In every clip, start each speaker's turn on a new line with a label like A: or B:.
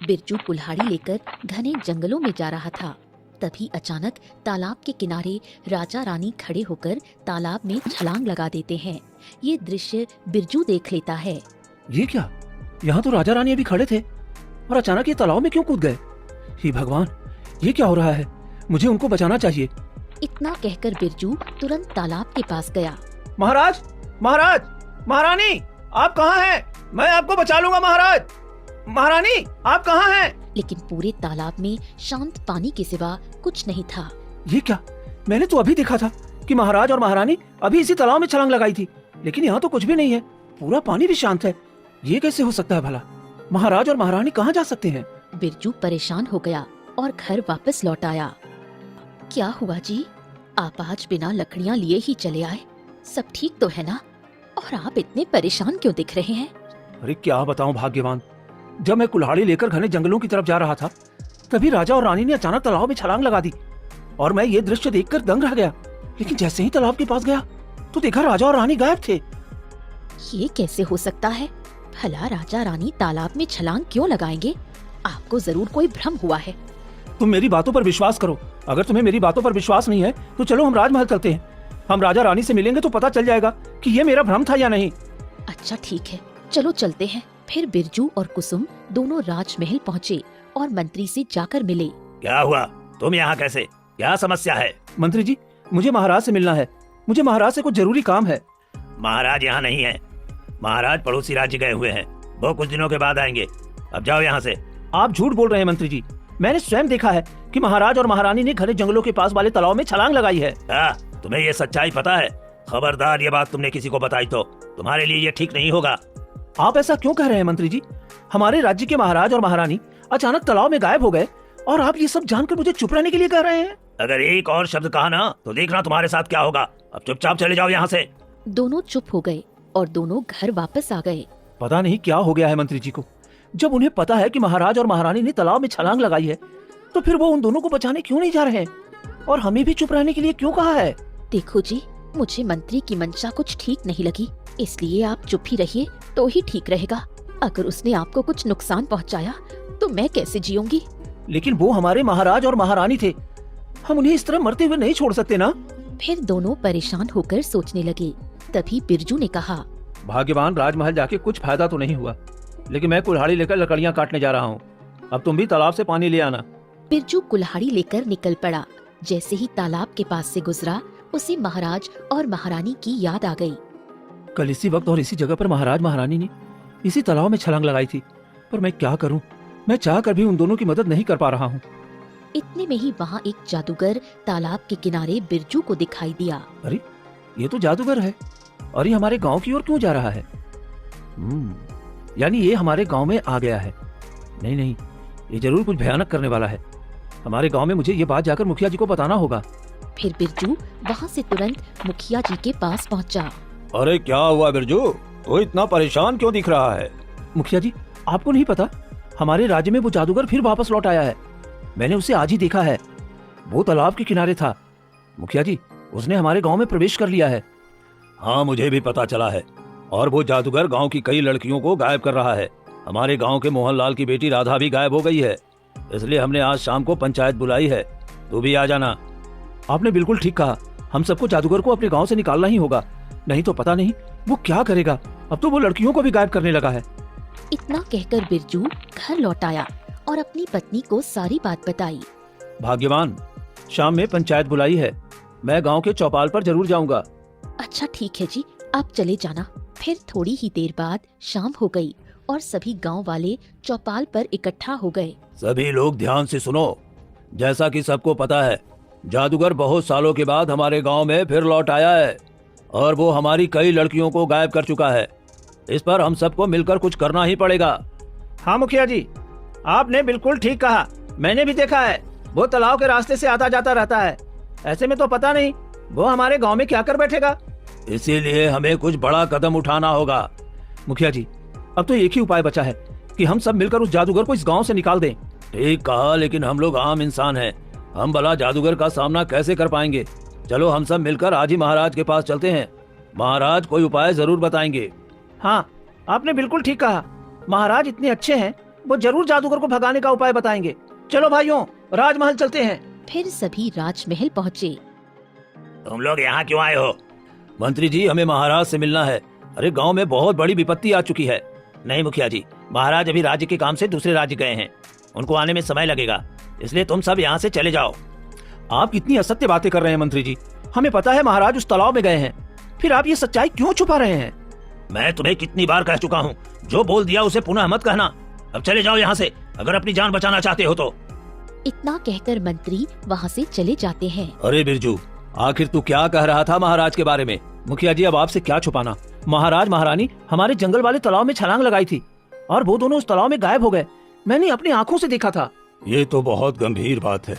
A: बिरजू कुल्हाड़ी लेकर घने जंगलों में जा रहा था। तभी अचानक तालाब के किनारे राजा रानी खड़े होकर तालाब में छलांग लगा देते हैं। ये दृश्य बिरजू देख लेता है।
B: ये क्या? यहाँ तो राजा रानी अभी खड़े थे और अचानक ये तालाब में क्यों कूद गए? हे भगवान, ये क्या हो रहा है? मुझे उनको बचाना चाहिए।
A: इतना कहकर बिरजू तुरंत तालाब के पास गया।
B: महाराज, महाराज, महारानी, आप कहाँ हैं? मैं आपको बचा लूंगा महाराज। महारानी, आप कहाँ हैं?
A: लेकिन पूरे तालाब में शांत पानी के सिवा कुछ नहीं था।
B: ये क्या? मैंने तो अभी देखा था कि महाराज और महारानी अभी इसी तालाब में छलांग लगाई थी, लेकिन यहाँ तो कुछ भी नहीं है। पूरा पानी भी शांत है। ये कैसे हो सकता है भला? महाराज और महारानी कहाँ जा सकते हैं?
A: बिरजू परेशान हो गया और घर वापस लौट आया। क्या हुआ जी? आप आज बिना लकड़ियाँ लिए ही चले आए? सब ठीक तो है ना? और आप इतने परेशान क्यों दिख रहे हैं?
B: अरे क्या बताऊं भाग्यवान, जब मैं कुल्हाड़ी लेकर घने जंगलों की तरफ जा रहा था, तभी राजा और रानी ने अचानक तालाब में छलांग लगा दी और मैं ये दृश्य देखकर दंग रह गया। लेकिन जैसे ही तालाब के पास गया तो देखा राजा और रानी गायब थे।
A: ये कैसे हो सकता है? भला राजा रानी तालाब में छलांग क्यों लगाएंगे? आपको जरूर कोई भ्रम हुआ है।
B: तुम मेरी बातों पर विश्वास करो। अगर तुम्हें मेरी बातों पर विश्वास नहीं है तो चलो हम राजमहल चलते हैं। हम राजा रानी से मिलेंगे तो पता चल जाएगा कि ये मेरा भ्रम था या नहीं।
A: अच्छा ठीक है, चलो चलते हैं। फिर बिरजू और कुसुम दोनों राजमहल पहुँचे और मंत्री से जाकर मिले।
C: क्या हुआ? तुम यहाँ कैसे? क्या समस्या है?
B: मंत्री जी, मुझे महाराज से मिलना है। मुझे महाराज से कुछ जरूरी काम है।
C: महाराज यहाँ नहीं है। महाराज पड़ोसी राज्य गए हुए हैं। वो कुछ दिनों के बाद आएंगे। अब जाओ यहाँ से।
B: आप झूठ बोल रहे हैं मंत्री जी। मैंने स्वयं देखा है कि महाराज और महारानी ने घने जंगलों के पास वाले तालाब में छलांग लगाई है।
C: तुम्हें ये सच्चाई पता है? खबरदार, ये बात तुमने किसी को बताई तो तुम्हारे लिए ये ठीक नहीं होगा।
B: आप ऐसा क्यों कह रहे हैं मंत्री जी? हमारे राज्य के महाराज और महारानी अचानक तालाब में गायब हो गए और आप ये सब जानकर मुझे चुप रहने के लिए कह रहे हैं?
C: अगर एक और शब्द कहा ना तो देखना तुम्हारे साथ क्या होगा। अब चुपचाप चले जाओ यहाँ से।
A: दोनों चुप हो गए और दोनों घर वापस आ गए।
B: पता नहीं क्या हो गया है मंत्री जी को। जब उन्हें पता है कि महाराज और महारानी ने तालाब में छलांग लगाई है तो फिर वो उन दोनों को बचाने क्यों नहीं जा रहे हैं और हमें भी चुप रहने के लिए क्यों कहा है?
A: देखो जी, मुझे मंत्री की मंशा कुछ ठीक नहीं लगी, इसलिए आप चुप ही रहिए तो ही ठीक रहेगा। अगर उसने आपको कुछ नुकसान पहुंचाया तो मैं कैसे जीऊंगी?
B: लेकिन वो हमारे महाराज और महारानी थे। हम उन्हें इस तरह मरते हुए नहीं छोड़ सकते ना।
A: फिर दोनों परेशान होकर सोचने लगे। तभी बिरजू ने कहा,
B: भाग्यवान, राजमहल जाके कुछ फायदा तो नहीं हुआ, लेकिन मैं कुल्हाड़ी लेकर लकड़ियाँ काटने जा रहा हूँ। अब तुम भी तालाब से पानी ले आना।
A: बिरजू कुल्हाड़ी लेकर निकल पड़ा। जैसे ही तालाब के पास से गुजरा उसे महाराज और महारानी की याद आ गई।
B: कल इसी वक्त और इसी जगह पर महाराज महारानी ने इसी तालाब में छलांग लगाई थी, पर मैं क्या करूं? मैं चाह कर भी उन दोनों की मदद नहीं कर पा रहा हूं।
A: इतने में ही वहाँ एक जादूगर तालाब के किनारे बिरजू को दिखाई दिया।
B: अरे, ये तो जादूगर है और ये हमारे गांव की ओर क्यों जा रहा है? यानी ये हमारे गांव में आ गया है। नहीं नहीं, ये जरूर कुछ भयानक करने वाला है। हमारे गांव में मुझे ये बात जाकर मुखिया जी को बताना होगा।
A: फिर बिरजू वहाँ से तुरंत मुखिया जी के पास पहुँचा।
C: अरे क्या हुआ बिरजू? तो इतना परेशान क्यों दिख रहा है?
B: मुखिया जी, आपको नहीं पता, हमारे राज्य में वो जादूगर फिर वापस लौट आया है। मैंने उसे आज ही देखा है। वो तालाब के किनारे था। मुखिया जी, उसने हमारे गांव में प्रवेश कर लिया है।
C: हाँ, मुझे भी पता चला है। और वो जादूगर गांव की कई लड़कियों को गायब कर रहा है। हमारे गांव के मोहनलाल की बेटी राधा भी गायब हो गई है। इसलिए हमने आज शाम को पंचायत बुलाई है। तू भी आ जाना।
B: आपने बिल्कुल ठीक कहा। हम सबको जादूगर को अपने गांव से निकालना ही होगा, नहीं तो पता नहीं वो क्या करेगा। अब तो वो लड़कियों को भी गायब करने लगा है।
A: इतना कहकर बिरजू घर लौट आया और अपनी पत्नी को सारी बात बताई।
B: भाग्यवान, शाम में पंचायत बुलाई है। मैं गांव के चौपाल पर जरूर जाऊंगा।
A: अच्छा ठीक है जी, आप चले जाना। फिर थोड़ी ही देर बाद शाम हो गई और सभी गांव वाले चौपाल पर इकट्ठा हो गए।
C: सभी लोग ध्यान से सुनो। जैसा कि सबको पता है, जादूगर बहुत सालों के बाद हमारे गांव में फिर लौट आया है और वो हमारी कई लड़कियों को गायब कर चुका है। इस पर हम सबको मिलकर कुछ करना ही पड़ेगा।
B: हाँ मुखिया जी, आपने बिल्कुल ठीक कहा। मैंने भी देखा है, वो तालाब के रास्ते से आता जाता रहता है। ऐसे में तो पता नहीं वो हमारे गांव में क्या कर बैठेगा।
C: इसीलिए हमें कुछ बड़ा कदम उठाना होगा।
B: मुखिया जी, अब तो एक ही उपाय बचा है कि हम सब मिलकर उस जादूगर को इस गांव से निकाल दें।
C: ठीक कहा, लेकिन हम लोग आम इंसान हैं। हम भला जादूगर का सामना कैसे कर पाएंगे? चलो हम सब मिलकर आज ही महाराज के पास चलते हैं। महाराज कोई उपाय जरूर बताएंगे।
B: हाँ, आपने बिल्कुल ठीक कहा। महाराज इतने अच्छे हैं वो जरूर जादूगर को भगाने का उपाय बताएंगे। चलो भाइयों, राजमहल चलते हैं।
A: फिर सभी राजमहल पहुँचे।
C: तुम लोग यहाँ क्यों आए हो? मंत्री जी, हमें महाराज से मिलना है। अरे गांव में बहुत बड़ी विपत्ति आ चुकी है। नहीं मुखिया जी, महाराज अभी राज्य के काम से दूसरे राज्य गए हैं, उनको आने में समय लगेगा, इसलिए तुम सब यहाँ से चले जाओ।
B: आप कितनी असत्य बातें कर रहे हैं मंत्री जी। हमें पता है महाराज उस तालाब में गए हैं, फिर आप ये सच्चाई क्यों छुपा रहे हैं?
C: मैं तुम्हें कितनी बार कह चुका हूँ, जो बोल दिया उसे पुनः मत कहना। अब चले जाओ यहाँ से, अगर अपनी जान बचाना चाहते हो तो।
A: इतना कहकर मंत्री वहाँ से चले जाते हैं।
C: अरे बिरजू, आखिर तू क्या कह रहा था महाराज के बारे में?
B: मुखिया जी, अब आपसे क्या छुपाना। महाराज महारानी हमारे जंगल वाले तालाब में छलांग लगाई थी और वो दोनों उस तालाब में गायब हो गए। मैंने अपनी आंखों से देखा था।
C: ये तो बहुत गंभीर बात है।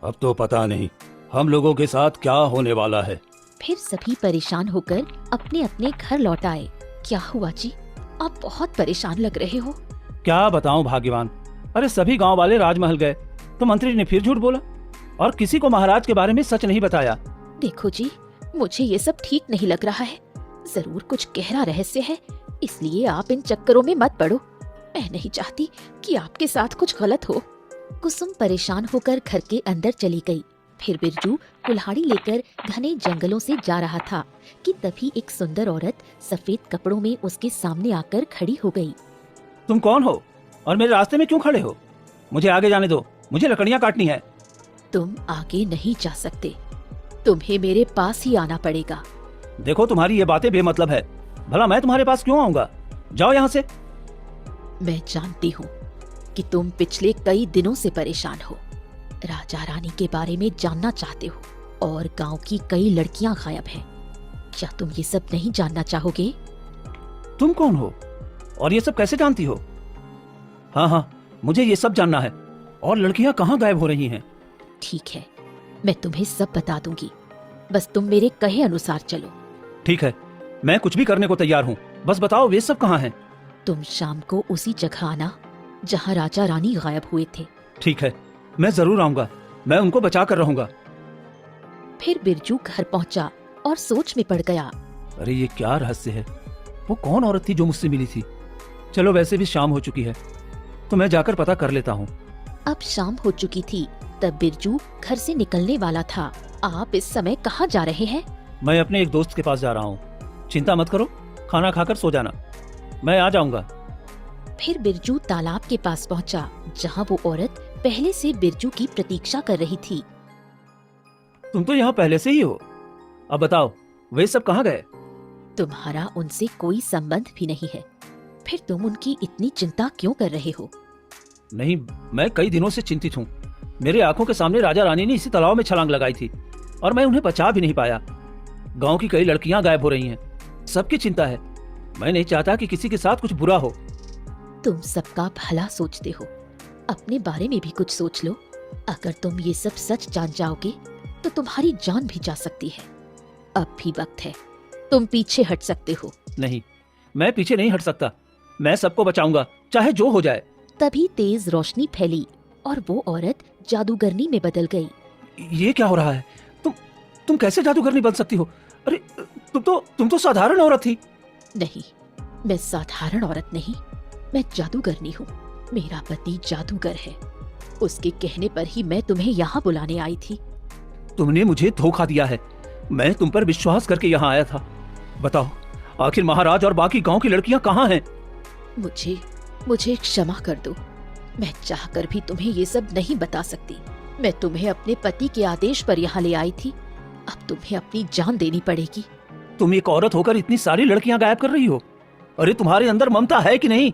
C: अब तो पता नहीं हम लोगों के साथ क्या होने वाला है।
A: फिर सभी परेशान होकर अपने अपने घर लौट आए। क्या हुआ जी, आप बहुत परेशान लग रहे हो।
B: क्या बताऊं भाग्यवान, अरे सभी गांव वाले राजमहल गए तो मंत्री ने फिर झूठ बोला और किसी को महाराज के बारे में सच नहीं बताया।
A: देखो जी, मुझे ये सब ठीक नहीं लग रहा है। जरूर कुछ गहरा रहस्य है, इसलिए आप इन चक्करों में मत पड़ो। मैं नहीं चाहती कि आपके साथ कुछ गलत हो। कुसुम परेशान होकर घर के अंदर चली गई। फिर बिरजू कुल्हाड़ी लेकर घने जंगलों से जा रहा था कि तभी एक सुंदर औरत सफेद कपड़ों में उसके सामने आकर खड़ी हो गई।
B: तुम कौन हो और मेरे रास्ते में क्यों खड़े हो? मुझे आगे जाने दो, मुझे लकड़ियां काटनी है।
A: तुम आगे नहीं जा सकते, तुम्हें मेरे पास ही आना पड़ेगा।
B: देखो, तुम्हारी ये बातें बेमतलब है। भला मैं तुम्हारे पास क्यों आऊंगा? जाओ यहाँ से।
A: मैं जानती हूँ कि तुम पिछले कई दिनों से परेशान हो, राजा रानी के बारे में जानना चाहते हो और गांव की कई लड़कियां गायब हैं। क्या तुम ये सब नहीं जानना चाहोगे?
B: तुम कौन हो और ये सब कैसे जानती हो? हाँ, मुझे ये सब जानना है। और लड़कियां कहाँ गायब हो रही हैं?
A: ठीक है, मैं तुम्हें सब बता दूंगी, बस तुम मेरे कहे अनुसार चलो।
B: ठीक है, मैं कुछ भी करने को तैयार हूँ, बस बताओ वे सब कहाँ हैं?
A: तुम शाम को उसी जगह आना जहाँ राजा रानी गायब हुए थे।
B: ठीक है, मैं जरूर आऊंगा, मैं उनको बचा कर रहूंगा।
A: फिर बिरजू घर पहुंचा और सोच में पड़ गया।
B: अरे ये क्या रहस्य है? वो कौन औरत थी जो मुझसे मिली थी? चलो, वैसे भी शाम हो चुकी है तो मैं जाकर पता कर लेता हूँ।
A: अब शाम हो चुकी थी, तब बिरजू घर से निकलने वाला था। आप इस समय कहाँ जा रहे हैं?
B: मैं अपने एक दोस्त के पास जा रहा हूँ। चिंता मत करो, खाना खाकर सो जाना, मैं आ जाऊंगा।
A: फिर बिरजू तालाब के पास पहुंचा, जहाँ वो औरत पहले से बिरजू की प्रतीक्षा कर रही थी।
B: तुम तो यहाँ पहले से ही हो। अब बताओ, वे सब कहाँ गए?
A: तुम्हारा उनसे कोई संबंध भी नहीं है, फिर तुम उनकी इतनी चिंता क्यों कर रहे हो?
B: नहीं, मैं कई दिनों से चिंतित हूँ। मेरे आंखों के सामने राजा रानी ने इसी तालाब में छलांग लगाई थी और मैं उन्हें बचा भी नहीं पाया। गांव की कई लड़कियां गायब हो रही हैं, सबकी चिंता है। मैं नहीं चाहता कि किसी के साथ कुछ बुरा हो।
A: तुम सबका भला सोचते हो, अपने बारे में भी कुछ सोच लो। अगर तुम ये सब सच जान जाओगे तो तुम्हारी जान भी जा सकती है। अब भी वक्त है, तुम पीछे हट सकते हो।
B: नहीं, मैं पीछे नहीं हट सकता। मैं सबको बचाऊंगा, चाहे जो हो जाए।
A: तभी तेज रोशनी फैली और वो औरत जादूगरनी में बदल गई।
B: ये क्या हो रहा है? तुम कैसे जादूगरनी बन सकती हो? अरे तुम तो साधारण औरत थी।
A: नहीं, मैं साधारण औरत नहीं, मैं जादूगरनी हूँ। मेरा पति जादूगर है, उसके कहने पर ही मैं तुम्हें यहाँ बुलाने आई थी।
B: तुमने मुझे धोखा दिया है। मैं तुम पर विश्वास करके यहाँ आया था। बताओ, आखिर महाराज और बाकी गांव की लड़कियां कहाँ हैं?
A: मुझे क्षमा कर दो। मैं चाहकर भी तुम्हें ये सब नहीं बता सकती। मैं तुम्हें अपने पति के आदेश पर यहाँ ले आई थी, अब तुम्हें अपनी जान देनी पड़ेगी।
B: तुम एक औरत होकर इतनी सारी लड़कियां गायब कर रही हो। अरे तुम्हारे अंदर ममता है कि नहीं?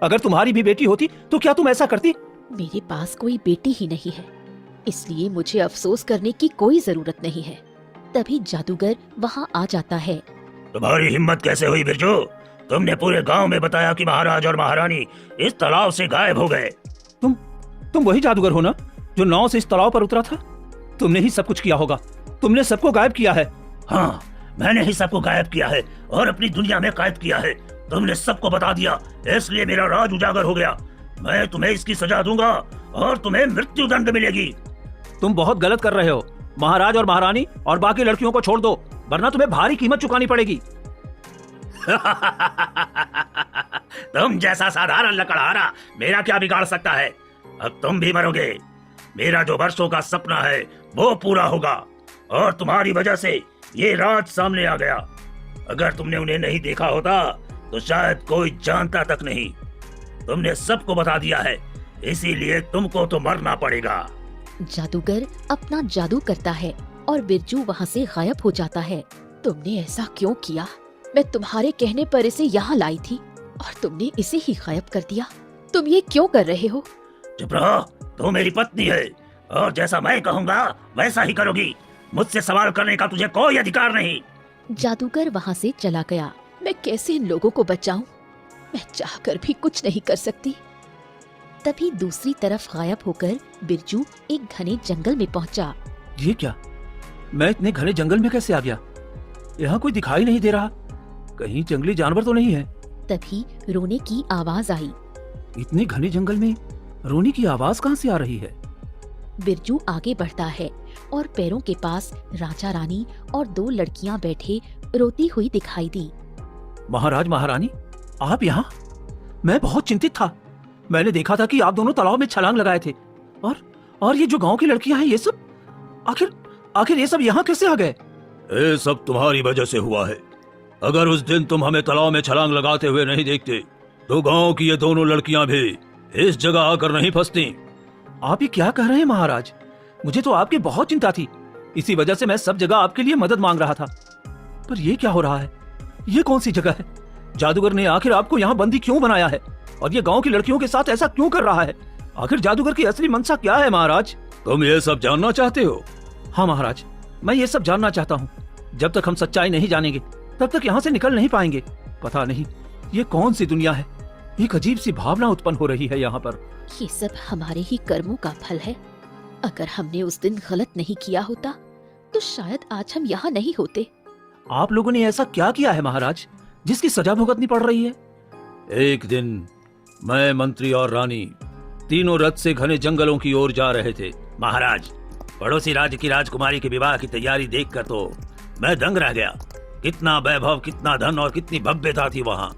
B: अगर तुम्हारी भी बेटी होती तो क्या तुम ऐसा करती?
A: मेरे पास कोई बेटी ही नहीं है, इसलिए मुझे अफसोस करने की कोई जरूरत नहीं है। तभी जादूगर वहाँ आ जाता है।
C: तुम्हारी हिम्मत कैसे हुई बिरजू? तुमने पूरे गांव में बताया कि महाराज और महारानी इस तालाब से गायब हो गए।
B: तुम वही जादूगर हो ना जो नाव से इस तालाब पर उतरा था? तुमने ही सब कुछ किया होगा। तुमने सबको गायब किया है।
C: हाँ, मैंने ही सबको गायब किया है और अपनी दुनिया में कैद किया है। तुमने सबको बता दिया, इसलिए मेरा राज उजागर हो गया। मैं तुम्हें इसकी सजा दूंगा और तुम्हें मृत्यु दंड मिलेगी।
B: तुम बहुत गलत कर रहे हो। महाराज और महारानी और बाकी लड़कियों को छोड़ दो, वरना तुम्हें भारी कीमत चुकानी पड़ेगी।
C: तुम जैसा साधारण लकड़हारा मेरा क्या बिगाड़ सकता है? अब तुम भी मरोगे। मेरा जो वर्षों का सपना है वो पूरा होगा और तुम्हारी वजह से ये राज सामने आ गया। अगर तुमने उन्हें नहीं देखा होता तो शायद कोई जानता तक नहीं। तुमने सबको बता दिया है, इसीलिए तुमको तो मरना पड़ेगा।
A: जादूगर अपना जादू करता है और बिरजू वहाँ से गायब हो जाता है। तुमने ऐसा क्यों किया? मैं तुम्हारे कहने पर इसे यहाँ लाई थी और तुमने इसे ही गायब कर दिया। तुम ये क्यों कर रहे हो?
C: चुप रहो, तू मेरी पत्नी है और जैसा मैं कहूँगा वैसा ही करोगी। मुझसे सवाल करने का तुझे कोई अधिकार नहीं।
A: जादूगर वहाँ से चला गया। मैं कैसे इन लोगों को बचाऊं? मैं चाहकर भी कुछ नहीं कर सकती। तभी दूसरी तरफ गायब होकर बिरजू एक घने जंगल में पहुंचा।
B: ये क्या? मैं इतने घने जंगल में कैसे आ गया? यहाँ कोई दिखाई नहीं दे रहा। कहीं जंगली जानवर तो नहीं है?
A: तभी रोने की आवाज आई।
B: इतने घने जंगल में रोने की आवाज कहाँ से आ रही है?
A: बिरजू आगे बढ़ता है और पैरों के पास राजा रानी और 2 लड़कियां बैठे रोती हुई दिखाई दी।
B: महाराज महारानी, आप यहाँ? मैं बहुत चिंतित था। मैंने देखा था कि आप दोनों तालाब में छलांग लगाए थे और ये जो गांव की लड़कियां हैं, ये सब आखिर ये सब यहाँ कैसे आ गए?
C: ये सब तुम्हारी वजह से हुआ है। अगर उस दिन तुम हमें तालाब में छलांग लगाते हुए नहीं देखते तो गांव की ये दोनों लड़कियां भी इस जगह आकर नहीं फंसती।
B: आप ये क्या कह रहे हैं महाराज? मुझे तो आपकी बहुत चिंता थी। इसी वजह से मैं सब जगह आपके लिए मदद मांग रहा था। पर ये क्या हो रहा है? ये कौन सी जगह है? जादूगर ने आखिर आपको यहाँ बंदी क्यों बनाया है और ये गांव की लड़कियों के साथ ऐसा क्यों कर रहा है? आखिर जादूगर की असली मंशा क्या है महाराज?
C: तुम ये सब जानना चाहते हो?
B: हाँ महाराज, मैं ये सब जानना चाहता हूँ। जब तक हम सच्चाई नहीं जानेंगे तब तक यहाँ से निकल नहीं पाएंगे। पता नहीं ये कौन सी दुनिया है। एक अजीब सी भावना उत्पन्न हो रही है यहाँ पर।
A: ये सब हमारे ही कर्मों का फल है। अगर हमने उस दिन गलत नहीं किया होता तो शायद आज हम यहाँ नहीं होते।
B: आप लोगों ने ऐसा क्या किया है महाराज जिसकी सजा भुगतनी पड़ रही है?
C: एक दिन मैं, मंत्री और रानी तीनों रथ से घने जंगलों की ओर जा रहे थे। महाराज, पड़ोसी राज्य की राजकुमारी के विवाह की तैयारी देखकर तो मैं दंग रह गया। कितना वैभव, कितना धन और कितनी भव्यता थी वहाँ।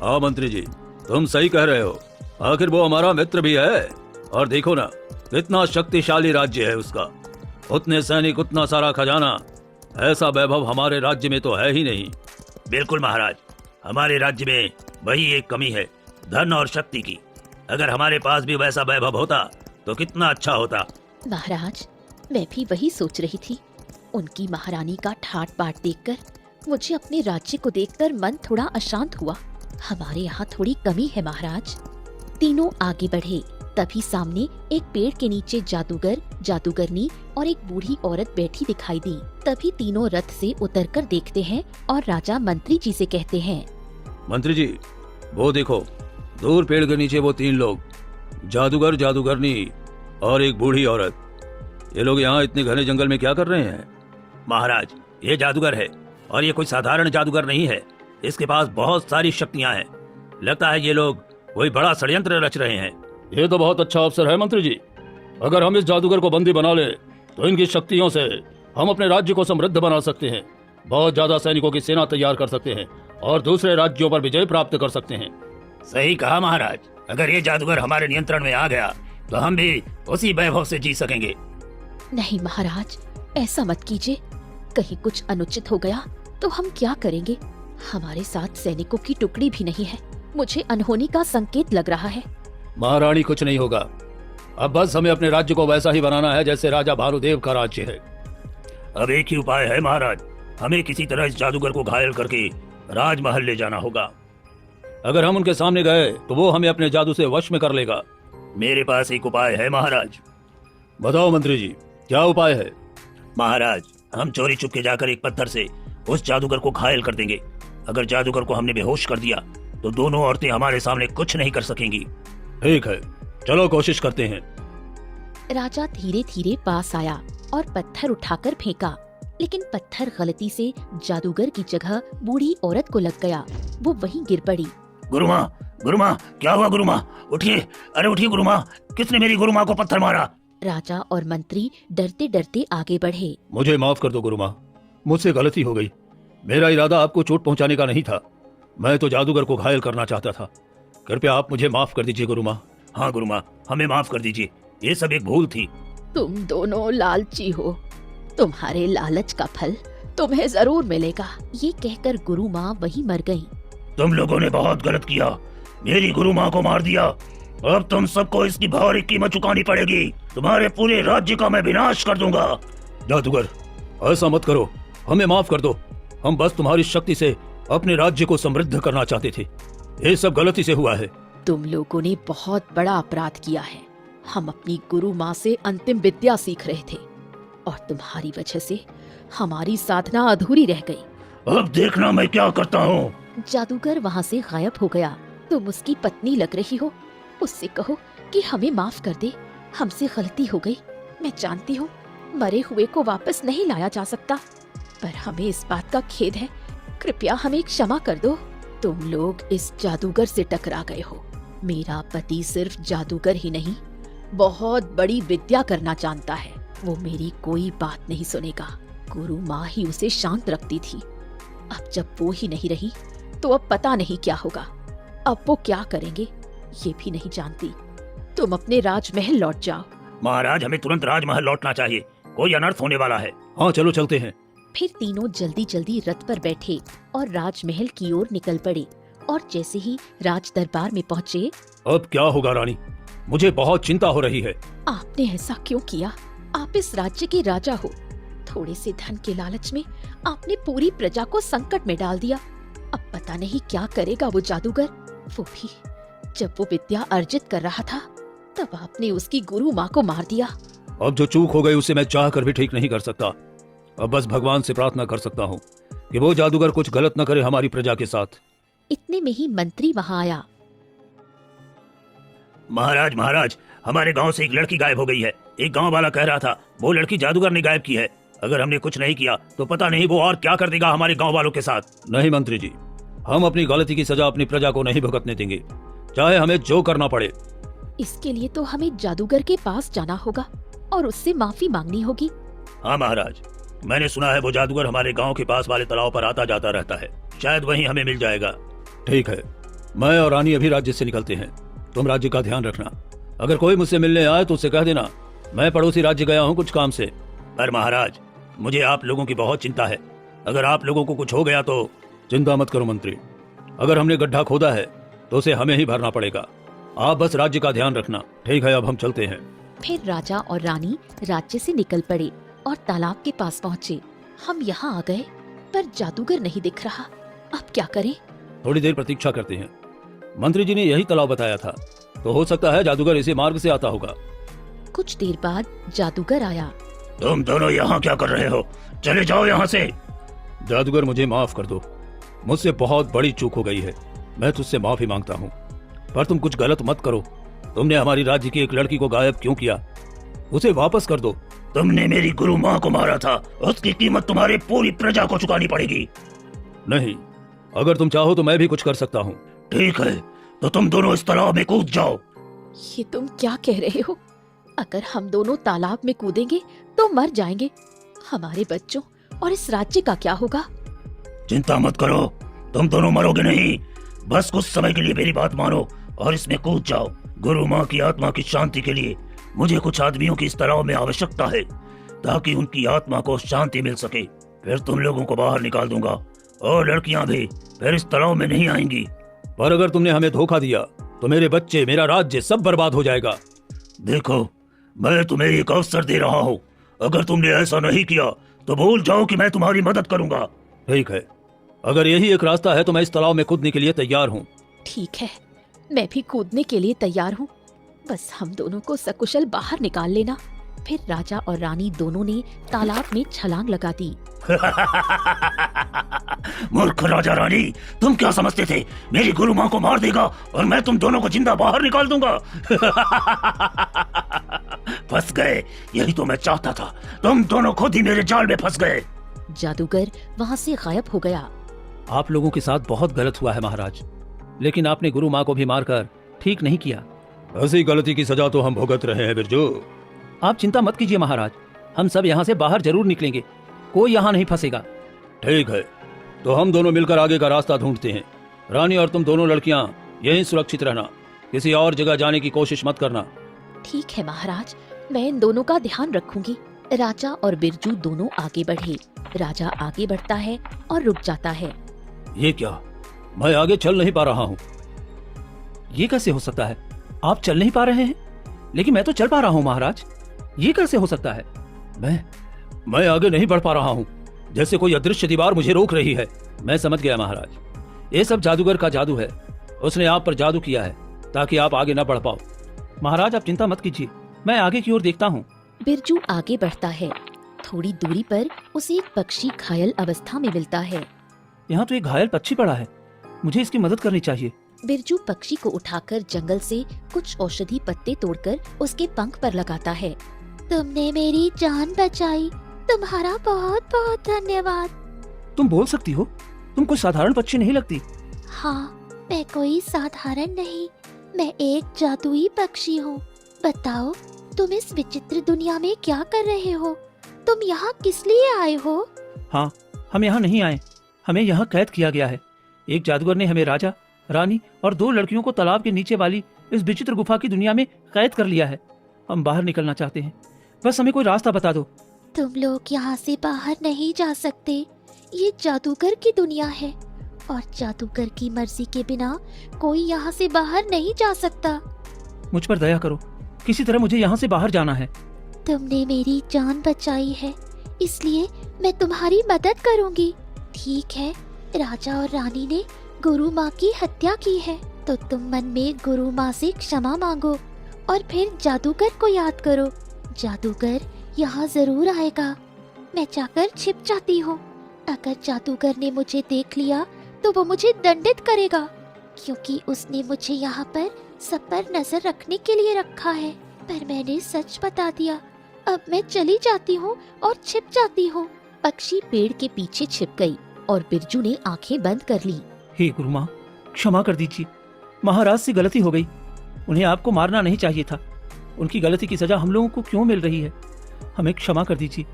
C: हाँ मंत्री जी, तुम सही कह रहे हो। आखिर वो हमारा मित्र भी है और देखो ना कितना शक्तिशाली राज्य है उसका। उतने सैनिक, उतना सारा खजाना, ऐसा वैभव हमारे राज्य में तो है ही नहीं। बिल्कुल महाराज, हमारे राज्य में वही एक कमी है, धन और शक्ति की। अगर हमारे पास भी वैसा वैभव होता तो कितना अच्छा होता।
A: महाराज, मैं भी वही सोच रही थी। उनकी महारानी का ठाट बाट देखकर मुझे अपने राज्य को देखकर मन थोड़ा अशांत हुआ। हमारे यहाँ थोड़ी कमी है महाराज। तीनों आगे बढ़े। तभी सामने एक पेड़ के नीचे जादूगर, जादूगरनी और एक बूढ़ी औरत बैठी दिखाई दी। तभी तीनों रथ से उतरकर देखते हैं और राजा मंत्री जी से कहते हैं,
C: मंत्री जी, वो देखो दूर पेड़ के नीचे वो 3 लोग, जादूगर, जादूगरनी और एक बूढ़ी औरत। ये लोग यहाँ इतने घने जंगल में क्या कर रहे हैं? महाराज, ये जादूगर है और ये कोई साधारण जादूगर नहीं है। इसके पास बहुत सारी शक्तियाँ हैं। लगता है ये लोग कोई बड़ा षड्यंत्र रच रहे हैं। ये तो बहुत अच्छा अवसर है मंत्री जी। अगर हम इस जादूगर को बंदी बना ले तो इनकी शक्तियों से हम अपने राज्य को समृद्ध बना सकते हैं, बहुत ज्यादा सैनिकों की सेना तैयार कर सकते हैं और दूसरे राज्यों पर विजय प्राप्त कर सकते हैं। सही कहा महाराज, अगर ये जादूगर हमारे नियंत्रण में आ गया तो हम भी उसी वैभव से जी सकेंगे।
A: नहीं महाराज, ऐसा मत कीजिए। कहीं कुछ अनुचित हो गया तो हम क्या करेंगे? हमारे साथ सैनिकों की टुकड़ी भी नहीं है। मुझे अनहोनी का संकेत लग रहा है।
C: महारानी, कुछ नहीं होगा। अब बस हमें अपने राज्य को वैसा ही बनाना है जैसे राजा भानुदेव का राज्य है। अब एक ही उपाय है महाराज, हमें किसी तरह इस जादूगर को घायल करके राजमहल ले जाना होगा। अगर हम उनके सामने गए तो वो हमें अपने जादू से वश में कर लेगा। मेरे पास एक उपाय है महाराज। बताओ मंत्री जी, क्या उपाय है? महाराज, हम चोरी चुपके जाकर एक पत्थर से उस जादूगर को घायल कर देंगे। अगर जादूगर को हमने बेहोश कर दिया तो दोनों औरतें हमारे सामने कुछ नहीं कर सकेंगी। ठीक है, चलो कोशिश करते हैं।
A: राजा धीरे धीरे पास आया और पत्थर उठाकर फेंका, लेकिन पत्थर गलती से जादूगर की जगह बूढ़ी औरत को लग गया। वो वहीं गिर पड़ी।
C: गुरुमा, गुरुमा, क्या हुआ गुरुमा? उठिए, अरे उठिए गुरुमा, किसने मेरी गुरुमा को पत्थर मारा?
A: राजा और मंत्री डरते डरते आगे बढ़े।
C: मुझे माफ कर दो गुरुमा, मुझसे गलती हो गई। मेरा इरादा आपको चोट पहुंचाने का नहीं था। मैं तो जादूगर को घायल करना चाहता था। कृपया आप मुझे माफ कर दीजिए गुरु माँ। हाँ गुरु माँ, हमें माफ कर दीजिए, ये सब एक भूल थी।
A: तुम दोनों लालची हो, तुम्हारे लालच का फल तुम्हें जरूर मिलेगा। ये कहकर गुरु माँ वहीं मर गईं।
C: तुम लोगों ने बहुत गलत किया, मेरी गुरु माँ को मार दिया। अब तुम सबको इसकी भारी कीमत चुकानी पड़ेगी। तुम्हारे पूरे राज्य का मैं विनाश कर दूंगा। जादूगर, ऐसा मत करो, हमें माफ कर दो। हम बस तुम्हारी शक्ति से अपने राज्य को समृद्ध करना चाहते थे। ये सब गलती से हुआ है।
A: तुम लोगों ने बहुत बड़ा अपराध किया है। हम अपनी गुरु माँ से अंतिम विद्या सीख रहे थे और तुम्हारी वजह से हमारी साधना अधूरी रह गई।
C: अब देखना मैं क्या करता हूँ।
A: जादूगर वहाँ से गायब हो गया। तुम उसकी पत्नी लग रही हो, उससे कहो कि हमें माफ कर दे, हमसे गलती हो गई। मैं जानती हूँ मरे हुए को वापस नहीं लाया जा सकता, पर हमें इस बात का खेद है। कृपया हमें क्षमा कर दो। तुम लोग इस जादूगर से टकरा गए हो। मेरा पति सिर्फ जादूगर ही नहीं, बहुत बड़ी विद्या करना जानता है। वो मेरी कोई बात नहीं सुनेगा। गुरु माँ ही उसे शांत रखती थी। अब जब वो ही नहीं रही तो अब पता नहीं क्या होगा। अब वो क्या करेंगे ये भी नहीं जानती। तुम अपने राजमहल लौट जाओ।
C: महाराज, हमें तुरंत राजमहल लौटना चाहिए, कोई अनर्थ होने वाला है। हाँ चलो चलते हैं।
A: फिर तीनों जल्दी जल्दी रथ पर बैठे और राजमहल की ओर निकल पड़े। और जैसे ही राज दरबार में पहुँचे,
C: अब क्या होगा रानी, मुझे बहुत चिंता हो रही है।
A: आपने ऐसा क्यों किया? आप इस राज्य के राजा हो। थोड़े से धन के लालच में आपने पूरी प्रजा को संकट में डाल दिया। अब पता नहीं क्या करेगा वो जादूगर। वो भी जब वो विद्या अर्जित कर रहा था तब आपने उसकी गुरु माँ को मार दिया।
C: अब जो चूक हो गई उसे मैं चाह कर भी ठीक नहीं कर सकता। अब बस भगवान से प्रार्थना कर सकता हूँ कि वो जादूगर कुछ गलत न करे हमारी प्रजा के साथ।
A: इतने में ही मंत्री वहाँ आया।
C: महाराज, महाराज, हमारे गांव से एक लड़की गायब हो गई है। एक गांव वाला कह रहा था वो लड़की जादूगर ने गायब की है। अगर हमने कुछ नहीं किया तो पता नहीं वो और क्या कर देगा हमारे गांव वालों के साथ। नहीं मंत्री जी, हम अपनी गलती की सजा अपनी प्रजा को नहीं भुगतने देंगे, चाहे हमें जो करना पड़े।
A: इसके लिए तो हमें जादूगर के पास जाना होगा और उससे माफी मांगनी होगी।
C: हाँ महाराज, मैंने सुना है वो जादूगर हमारे गांव के पास वाले तालाब पर आता जाता रहता है, शायद वहीं हमें मिल जाएगा। ठीक है, मैं और रानी अभी राज्य से निकलते हैं। तुम राज्य का ध्यान रखना। अगर कोई मुझसे मिलने आए तो उससे कह देना मैं पड़ोसी राज्य गया हूँ कुछ काम से। पर महाराज, मुझे आप लोगों की बहुत चिंता है। अगर आप लोगों को कुछ हो गया तो। चिंता मत करो मंत्री, अगर हमने गड्ढा खोदा है तो उसे हमें ही भरना पड़ेगा। आप बस राज्य का ध्यान रखना। ठीक है, अब हम चलते हैं।
A: फिर राजा और रानी राज्य से निकल पड़े और तालाब के पास पहुँचे। हम यहाँ आ गए पर जादूगर नहीं दिख रहा। अब क्या करें?
C: थोड़ी देर प्रतीक्षा करते हैं। मंत्री जी ने यही तालाब बताया था, तो हो सकता है जादूगर इसी मार्ग से आता होगा।
A: कुछ देर बाद जादूगर आया।
C: तुम दोनों यहाँ क्या कर रहे हो? चले जाओ यहाँ से। जादूगर, मुझे माफ कर दो, मुझसे बहुत बड़ी चूक हो गई है। मैं तुझसे माफी मांगता हूँ, पर तुम कुछ गलत मत करो। तुमने हमारी राज्य की एक लड़की को गायब क्यों किया? उसे वापस कर दो। तुमने मेरी गुरु माँ को मारा था, उसकी कीमत तुम्हारी पूरी प्रजा को चुकानी पड़ेगी। नहीं, अगर तुम चाहो तो मैं भी कुछ कर सकता हूँ। ठीक है, तो तुम दोनों इस तालाब में कूद जाओ।
A: ये तुम क्या कह रहे हो? अगर हम दोनों तालाब में कूदेंगे तो मर जाएंगे। हमारे बच्चों और इस राज्य का क्या होगा?
C: चिंता मत करो, तुम दोनों मरोगे नहीं। बस कुछ समय के लिए मेरी बात मानो और इसमें कूद जाओ। गुरु माँ की आत्मा की शांति के लिए मुझे कुछ आदमियों की इस तालाब में आवश्यकता है, ताकि उनकी आत्मा को शांति मिल सके। फिर तुम लोगों को बाहर निकाल दूंगा और लड़कियां भी फिर इस तालाब में नहीं आएंगी। पर अगर तुमने हमें धोखा दिया तो मेरे बच्चे, मेरा राज्य सब बर्बाद हो जाएगा। देखो, मैं तुम्हें एक अवसर दे रहा हूँ। अगर तुमने ऐसा नहीं किया तो भूल जाओ कि मैं तुम्हारी मदद करूंगा। ठीक है, अगर यही एक रास्ता है तो मैं इस तालाब में कूदने के लिए तैयार हूँ।
A: ठीक है, मैं भी कूदने के लिए तैयार हूँ। बस हम दोनों को सकुशल बाहर निकाल लेना। फिर राजा और रानी दोनों ने तालाब में छलांग लगा दी।
C: मूर्ख राजा रानी, तुम क्या समझते थे मेरी गुरु माँ को मार देगा और मैं तुम दोनों को जिंदा बाहर निकाल दूंगा? फंस गए, यही तो मैं चाहता था। तुम दोनों खुद ही मेरे जाल में फंस गए।
A: जादूगर वहाँ से गायब हो गया।
C: आप लोगों के साथ बहुत गलत हुआ है महाराज, लेकिन आपने गुरु माँ को भी मारकर ठीक नहीं किया। ऐसी गलती की सजा तो हम भुगत रहे हैं बिरजू। आप चिंता मत कीजिए महाराज, हम सब यहाँ से बाहर जरूर निकलेंगे, कोई यहाँ नहीं फंसेगा। ठीक है, तो हम दोनों मिलकर आगे का रास्ता ढूंढते हैं। रानी और तुम दोनों लड़कियां यहीं सुरक्षित रहना, किसी और जगह जाने की कोशिश मत करना।
A: ठीक है महाराज, मैं इन दोनों का ध्यान रखूंगी। राजा और बिरजू दोनों आगे बढ़े। राजा आगे बढ़ता है और रुक जाता है।
C: ये क्या, मैं आगे चल नहीं पा रहा हूँ।
B: ये कैसे हो सकता है? आप चल नहीं पा रहे हैं, लेकिन मैं तो चल पा रहा हूँ महाराज। ये कैसे हो सकता है?
C: मैं आगे नहीं बढ़ पा रहा हूँ, जैसे कोई अदृश्य दीवार मुझे रोक रही है। मैं समझ गया महाराज, ये सब जादूगर का जादू है। उसने आप पर जादू किया है ताकि आप आगे न बढ़ पाओ।
B: महाराज आप चिंता मत कीजिए, मैं आगे की ओर देखता हूँ।
A: बिरजू आगे बढ़ता है। थोड़ी दूरी पर उसे एक पक्षी घायल अवस्था में मिलता है।
B: यहाँ तो एक घायल पक्षी पड़ा है, मुझे इसकी मदद करनी चाहिए।
A: बिरजू पक्षी को उठाकर जंगल से कुछ औषधि पत्ते तोड़कर उसके पंख पर लगाता है। तुमने मेरी जान बचाई, तुम्हारा बहुत बहुत धन्यवाद।
B: तुम बोल सकती हो, तुम कोई साधारण पक्षी नहीं लगती।
A: हाँ, मैं कोई साधारण नहीं, मैं एक जादुई पक्षी हूँ। बताओ, तुम इस विचित्र दुनिया में क्या कर रहे हो? तुम यहाँ किस लिए आए हो?
B: हाँ, हम यहाँ नहीं आए, हमें यहाँ कैद किया गया है। एक जादूगर ने हमें राजा, रानी और 2 लड़कियों को तालाब के नीचे वाली इस विचित्र गुफा की दुनिया में कैद कर लिया है। हम बाहर निकलना चाहते हैं, बस हमें कोई रास्ता बता दो।
A: तुम लोग यहाँ से बाहर नहीं जा सकते। ये जादूगर की दुनिया है और जादूगर की मर्जी के बिना कोई यहाँ से बाहर नहीं जा सकता।
B: मुझ पर दया करो, किसी तरह मुझे यहाँ से बाहर जाना है।
A: तुमने मेरी जान बचाई है, इसलिए मैं तुम्हारी मदद करूँगी। ठीक है, राजा और रानी ने गुरु माँ की हत्या की है, तो तुम मन में गुरु माँ से क्षमा मांगो और फिर जादूगर को याद करो। जादूगर यहाँ जरूर आएगा। मैं जाकर छिप जाती हूँ। अगर जादूगर ने मुझे देख लिया तो वो मुझे दंडित करेगा, क्योंकि उसने मुझे यहाँ पर सब पर नजर रखने के लिए रखा है। पर मैंने सच बता दिया। अब मैं चली जाती हूँ और छिप जाती हूँ। पक्षी पेड़ के पीछे छिप गई और बिरजू ने आंखें बंद कर ली।
B: हे गुरु माँ, क्षमा कर दीजिए, महाराज से गलती हो गई। उन्हें आपको मारना नहीं चाहिए था। उनकी गलती की सजा हम लोगों को क्यों मिल रही है? हमें क्षमा कर दीजिए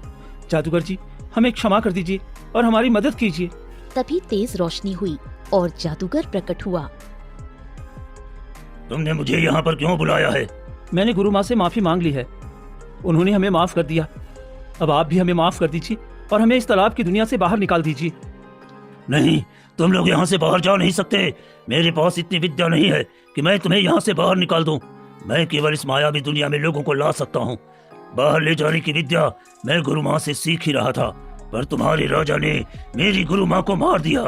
B: जादूगर जी, हमें क्षमा कर दीजिए और हमारी मदद कीजिए।
A: तभी तेज रोशनी हुई और जादूगर प्रकट हुआ।
C: तुमने मुझे यहाँ पर क्यों बुलाया है?
B: मैंने गुरु माँ से माफी मांग ली है, उन्होंने हमें माफ कर दिया। अब आप भी हमें माफ कर दीजिए और हमें इस तालाब की दुनिया से बाहर निकाल दीजिए।
C: नहीं, तुम लोग यहाँ से बाहर जा नहीं सकते। मेरे पास इतनी विद्या नहीं है कि मैं तुम्हें यहाँ से बाहर निकाल दूं। मैं केवल इस मायावी दुनिया में लोगों को ला सकता हूँ। बाहर ले जाने की विद्या मैं गुरु माँ से सीख ही रहा था, पर तुम्हारे राजा ने मेरी गुरु माँ को मार दिया।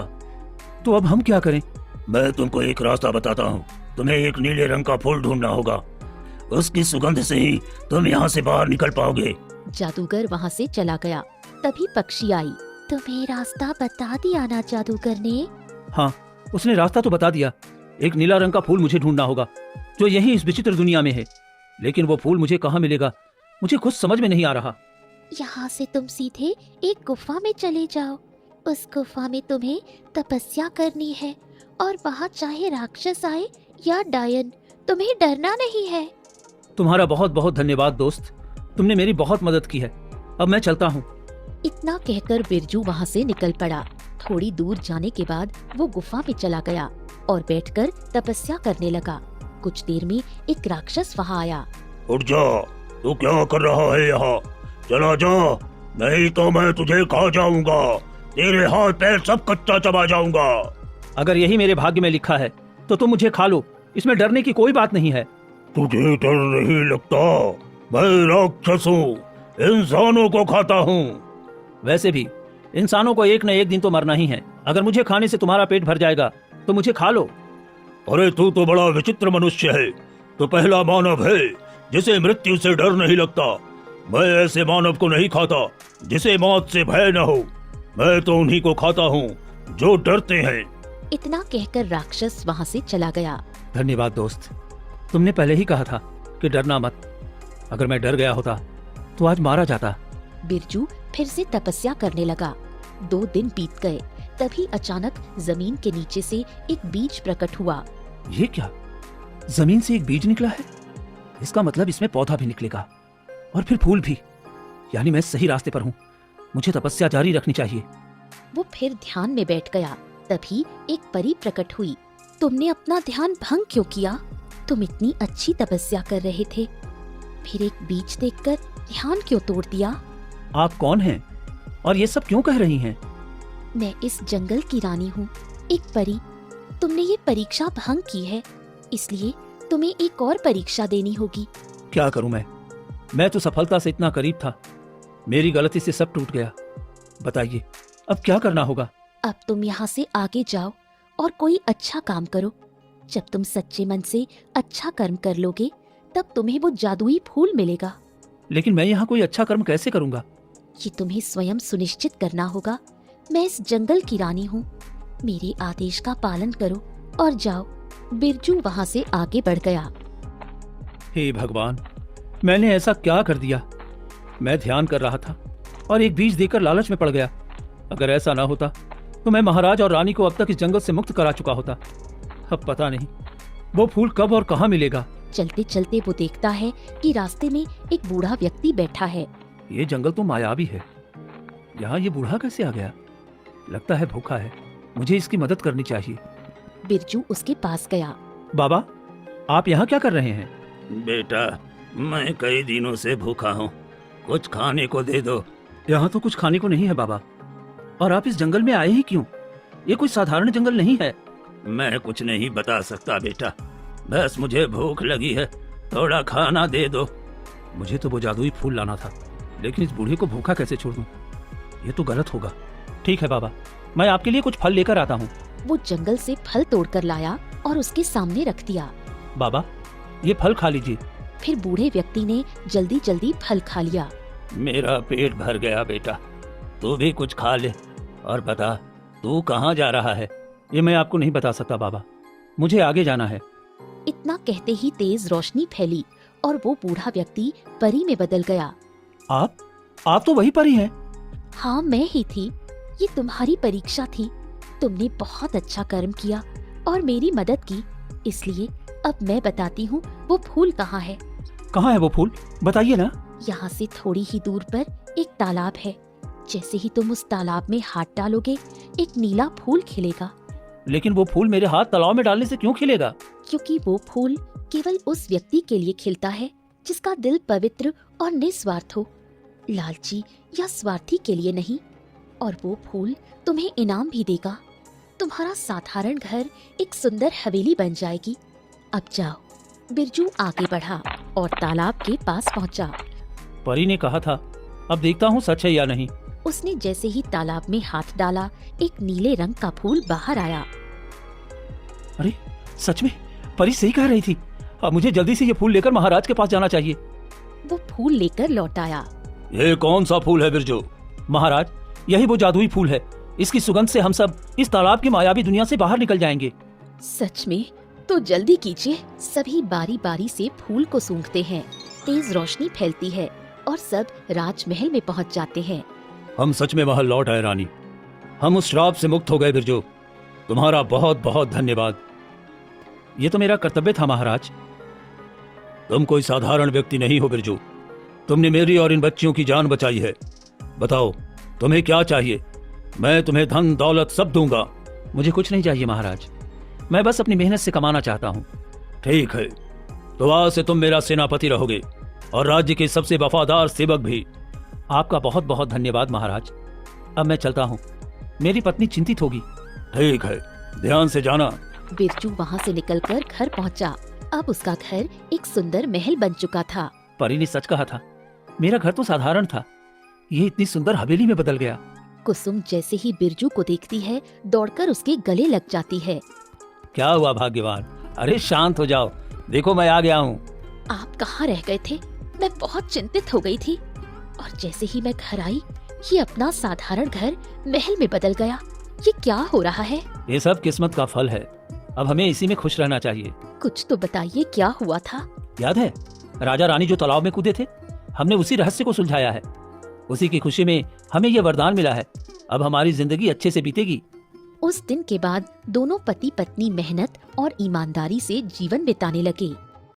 B: तो अब हम क्या करें?
C: मैं तुमको एक रास्ता बताता हूँ। तुम्हें एक नीले रंग का फूल ढूंढना होगा, उसकी सुगंध से ही तुम यहाँ से बाहर निकल पाओगे।
A: जादूगर वहाँ से चला गया। तभी पक्षी आई। तुम्हें रास्ता बता दिया ना जादूगर ने?
B: हाँ, उसने रास्ता तो बता दिया। एक नीला रंग का फूल मुझे ढूंढना होगा जो यही इस विचित्र दुनिया में है, लेकिन वो फूल मुझे कहाँ मिलेगा, मुझे कुछ समझ में नहीं आ रहा।
A: यहाँ से तुम सीधे एक गुफा में चले जाओ। उस गुफा में तुम्हें तपस्या करनी है और वहाँ चाहे राक्षस आए या डायन, तुम्हें डरना नहीं है।
B: तुम्हारा बहुत बहुत धन्यवाद दोस्त, तुमने मेरी बहुत मदद की है। अब मैं चलता हूँ।
A: इतना कहकर बिरजू वहाँ से निकल पड़ा। थोड़ी दूर जाने के बाद वो गुफा में चला गया और बैठकर तपस्या करने लगा। कुछ देर में एक राक्षस वहाँ आया।
C: उठ जा, तू क्या कर रहा है यहाँ? चला जा, नहीं तो मैं तुझे खा जाऊंगा। तेरे हाथ पैर सब कच्चा चबा जाऊंगा।
B: अगर यही मेरे भाग्य में लिखा है तो तुम मुझे खा लो, इसमें डरने की कोई बात नहीं है।
C: तुझे डर नहीं लगता? मैं राक्षस हूँ, इंसानों को खाता हूँ।
B: वैसे भी इंसानों को एक न एक दिन तो मरना ही है। अगर मुझे खाने से तुम्हारा पेट भर जाएगा तो मुझे खा लो।
C: अरे तू तो बड़ा विचित्र मनुष्य है। तो पहला मानव है जिसे मृत्यु से डर नहीं लगता। मैं ऐसे मानव को नहीं खाता जिसे मौत से भय न हो। मैं तो उन्हीं को खाता हूँ जो डरते हैं।
A: इतना कहकर राक्षस वहाँ से चला गया।
B: धन्यवाद दोस्त, तुमने पहले ही कहा था कि डरना मत। अगर मैं डर गया होता तो आज मारा जाता।
A: बिरजू फिर से तपस्या करने लगा। 2 दिन बीत गए। तभी अचानक जमीन के नीचे से एक बीज प्रकट हुआ।
B: ये क्या? जमीन से एक बीज निकला है? इसका मतलब इसमें पौधा भी निकलेगा और फिर फूल भी। यानी मैं सही रास्ते पर हूँ। मुझे तपस्या जारी रखनी चाहिए।
A: वो फिर ध्यान में बैठ गया। तभी एक परी प्रकट हुई। तुमने अपना ध्यान भंग क्यों किया? तुम इतनी अच्छी तपस्या कर रहे थे, फिर एक बीज देखकर ध्यान क्यों तोड़ दिया?
B: आप कौन हैं और ये सब क्यों कह रही हैं?
A: मैं इस जंगल की रानी हूँ, एक परी। तुमने ये परीक्षा भंग की है, इसलिए तुम्हें एक और परीक्षा देनी होगी।
B: क्या करूं मैं तो सफलता से इतना करीब था, मेरी गलती से सब टूट गया। बताइए अब क्या करना होगा?
A: अब तुम यहाँ से आगे जाओ और कोई अच्छा काम करो। जब तुम सच्चे मन से अच्छा कर्म कर लोगे, तब तुम्हें वो जादुई फूल मिलेगा।
B: लेकिन मैं यहाँ कोई अच्छा कर्म कैसे करूंगा?
A: ये तुम्हें स्वयं सुनिश्चित करना होगा। मैं इस जंगल की रानी हूँ, मेरे आदेश का पालन करो और जाओ। बिरजू वहाँ से आगे बढ़ गया।
B: हे भगवान, मैंने ऐसा क्या कर दिया? मैं ध्यान कर रहा था और एक बीज देकर लालच में पड़ गया। अगर ऐसा ना होता तो मैं महाराज और रानी को अब तक इस जंगल से मुक्त करा चुका होता। अब पता नहीं वो फूल कब और कहाँ मिलेगा।
A: चलते चलते वो देखता है कि रास्ते में एक बूढ़ा व्यक्ति बैठा है।
B: ये जंगल तो मायावी है, यहाँ ये बूढ़ा कैसे आ गया? लगता है भूखा है, मुझे इसकी मदद करनी चाहिए।
A: बिरजू उसके पास गया।
B: बाबा, आप यहाँ क्या कर रहे हैं?
C: बेटा, मैं कई दिनों से भूखा हूँ, कुछ खाने को दे दो।
B: यहाँ तो कुछ खाने को नहीं है बाबा। और आप इस जंगल में आए ही क्यों? ये कोई साधारण जंगल नहीं है।
C: मैं कुछ नहीं बता सकता बेटा, बस मुझे भूख लगी है, थोड़ा खाना दे दो।
B: मुझे तो वो जादुई फूल लाना था, लेकिन इस बूढ़े को भूखा कैसे छोड़ दूं? ये तो गलत होगा। ठीक है बाबा, मैं आपके लिए कुछ फल लेकर आता हूँ।
A: वो जंगल से फल तोड़कर लाया और उसके सामने रख दिया।
B: बाबा, ये फल खा लीजिए।
A: फिर बूढ़े व्यक्ति ने जल्दी जल्दी फल खा लिया।
C: मेरा पेट भर गया बेटा, तू भी कुछ खा ले और बता, तू कहाँ जा रहा है?
B: ये मैं आपको नहीं बता सकता बाबा, मुझे आगे जाना है।
A: इतना कहते ही तेज रोशनी फैली और वो बूढ़ा व्यक्ति परी में बदल गया।
B: आप तो वही परी हैं।
A: हाँ, मैं ही थी। ये तुम्हारी परीक्षा थी। तुमने बहुत अच्छा कर्म किया और मेरी मदद की, इसलिए अब मैं बताती हूँ वो फूल कहाँ है।
B: कहाँ है वो फूल? बताइए ना।
A: यहाँ से थोड़ी ही दूर पर एक तालाब है। जैसे ही तुम उस तालाब में हाथ डालोगे, एक नीला फूल खिलेगा।
B: लेकिन वो फूल मेरे हाथ तालाब में डालने से क्यों खिलेगा?
A: क्योंकि वो फूल केवल उस व्यक्ति के लिए खिलता है जिसका दिल पवित्र और निस्वार्थ हो, लालची या स्वार्थी के लिए नहीं। और वो फूल तुम्हें इनाम भी देगा। तुम्हारा साधारण घर एक सुंदर हवेली बन जाएगी। अब जाओ। बिरजू आगे बढ़ा और तालाब के पास पहुंचा।
B: परी ने कहा था, अब देखता हूँ सच है या नहीं।
A: उसने जैसे ही तालाब में हाथ डाला, एक नीले रंग का फूल बाहर आया।
B: अरे सच में परी सही कह रही थी। अब मुझे जल्दी से ये फूल लेकर महाराज के पास जाना चाहिए।
A: वो फूल लेकर लौट आया।
C: ये कौन सा फूल है बिरजू?
B: महाराज, यही वो जादुई फूल है। इसकी सुगंध से हम सब इस तालाब की मायावी दुनिया से बाहर निकल जाएंगे।
A: सच में? तो जल्दी कीजिए। सभी बारी बारी से फूल को सूंघते हैं। तेज रोशनी फैलती है और सब राजमहल में पहुंच जाते हैं।
C: हम सच में महल लौट आए रानी, हम उस श्राप से मुक्त हो गए बिरजू। तुम्हारा बहुत बहुत धन्यवाद।
B: ये तो मेरा कर्तव्य था महाराज।
C: तुम कोई साधारण व्यक्ति नहीं हो बिरजू, तुमने मेरी और इन बच्चियों की जान बचाई है। बताओ तुम्हें क्या चाहिए? मैं तुम्हें धन दौलत सब दूंगा।
B: मुझे कुछ नहीं चाहिए महाराज, मैं बस अपनी मेहनत से कमाना चाहता हूँ।
C: ठीक है, तो आज से तुम मेरा सेनापति रहोगे और राज्य के सबसे वफादार सेवक भी।
B: आपका बहुत बहुत धन्यवाद महाराज। अब मैं चलता हूँ, मेरी पत्नी चिंतित होगी।
C: ठीक है, ध्यान से जाना।
A: बिरजू वहाँ से निकलकर घर पहुँचा। अब उसका घर एक सुंदर महल बन चुका था।
B: परी ने सच कहा था, मेरा घर तो साधारण था, ये इतनी सुंदर हवेली में बदल गया।
A: कुसुम जैसे ही बिरजू को देखती है, दौड़कर उसके गले लग जाती है।
C: क्या हुआ भाग्यवान? अरे शांत हो जाओ, देखो मैं आ गया हूँ।
A: आप कहाँ रह गए थे? मैं बहुत चिंतित हो गई थी और जैसे ही मैं घर आई, ये अपना साधारण घर महल में बदल गया। ये क्या हो रहा है?
B: ये सब किस्मत का फल है, अब हमें इसी में खुश रहना चाहिए।
A: कुछ तो बताइए, क्या हुआ था?
B: याद है राजा रानी जो तालाब में कूदे थे? हमने उसी रहस्य को सुलझाया है। उसी की खुशी में हमें यह वरदान मिला है, अब हमारी जिंदगी अच्छे से बीतेगी।
A: उस दिन के बाद दोनों पति पत्नी मेहनत और ईमानदारी से जीवन बिताने लगे।